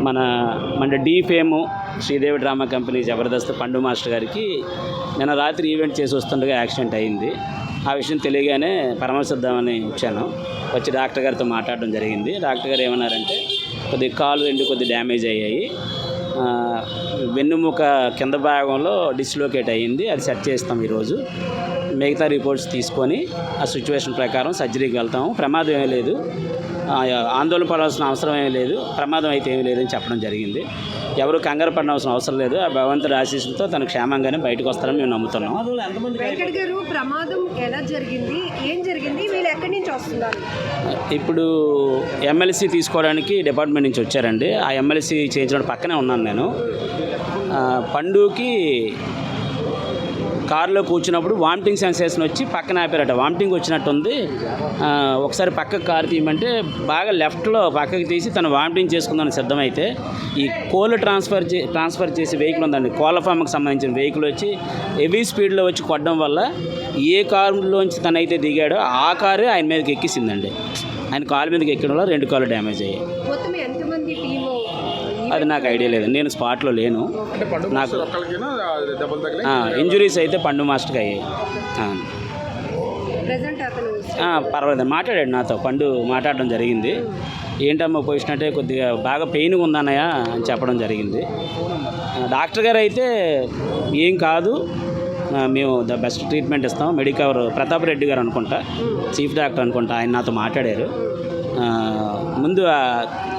మన మన Dhee fame Sridevi drama company Jabardasth Pandu master గారికి నిన్న రాత్రి ఈవెంట్ చేసి వస్తుండగా యాక్సిడెంట్ అయింది. ఆ విషయం తెలియగానే పరామర్శిద్దామని వచ్చాను. వచ్చి డాక్టర్ గారితో మాట్లాడడం జరిగింది. డాక్టర్ గారు ఏమన్నారంటే కొద్దిగా కాలు రెండు కొద్ది డ్యామేజ్ అయ్యాయి, వెన్నుముక కింద భాగంలో డిస్లోకేట్ అయ్యింది, అది సెట్ చేస్తాం ఈరోజు. మిగతా రిపోర్ట్స్ తీసుకొని ఆ సిచ్యువేషన్ ప్రకారం సర్జరీకి వెళ్తాము. ప్రమాదం ఏమీ లేదు, ఆందోళన పడాల్సిన అవసరం ఏమీ లేదు, ప్రమాదం అయితే ఏమీ లేదని చెప్పడం జరిగింది. ఎవరు కంగారు పడాల్సిన అవసరం లేదు. ఆ భగవంతుడి ఆశీస్సులతో తనకు క్షేమంగానే బయటకు వస్తారని మేము నమ్ముతున్నాం. వెంకట్ గారు, ప్రమాదం ఎలా జరిగింది, ఏం జరిగింది, వీళ్ళు ఎక్కడి నుంచి వస్తున్నారు? ఇప్పుడు ఎమ్మెల్సీ తీసుకోవడానికి డిపార్ట్మెంట్ నుంచి వచ్చారండి. ఆ ఎమ్మెల్సీ చేయించడం పక్కనే ఉన్నాను నేను. పండుకి కారులో కూర్చున్నప్పుడు వామిటింగ్ సెన్సేషన్ వచ్చి పక్కన ఆపారట. వామిటింగ్ వచ్చినట్టుంది, ఒకసారి పక్కకు కారు తీయమంటే బాగా లెఫ్ట్లో పక్కకి తీసి తను వామిటింగ్ చేసుకుందని సిద్ధమైతే ఈ కోళ్ళు ట్రాన్స్ఫర్ చేసే వెహికల్ ఉందండి, కోళ్ళ ఫామ్కి సంబంధించిన వెహికల్ వచ్చి హెవీ స్పీడ్లో వచ్చి కొట్టడం వల్ల ఏ కారులోంచి తనైతే దిగాడో ఆ కారే ఆయన మీదకి ఎక్కిసిందండి. ఆయన కాలు మీదకి ఎక్కడం వల్ల 2 కాళ్ళు డ్యామేజ్ అయ్యాయి. అది నాకు ఐడియా లేదు, నేను స్పాట్లో లేను. నాకు ఇంజురీస్ అయితే పండు మాస్టర్కి అయ్యాయి. పర్వాలేదు, మాట్లాడాడు నాతో. పండు మాట్లాడడం జరిగింది. ఏంటమ్మా పొజిషన్ అంటే కొద్దిగా బాగా పెయిన్గా ఉందన్నయ్య అని చెప్పడం జరిగింది. డాక్టర్ గారు అయితే ఏం కాదు, మేము ద బెస్ట్ ట్రీట్మెంట్ ఇస్తాం. మెడికవర్ ప్రతాప్ రెడ్డి గారు అనుకుంటా, చీఫ్ డాక్టర్ అనుకుంటా, ఆయన నాతో మాట్లాడారు. ముందు ఆ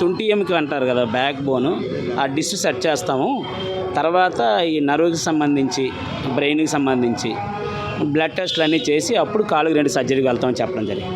తుంటి ఎముక అంటారు కదా, బ్యాక్ బోను, ఆ డిష్ సెట్ చేస్తాము. తర్వాత ఈ నర్వ్కి సంబంధించి బ్రెయిన్కి సంబంధించి బ్లడ్ టెస్ట్లు అన్నీ చేసి అప్పుడు కాలుకి 2 సర్జరీకి వెళ్తామని చెప్పడం జరిగింది.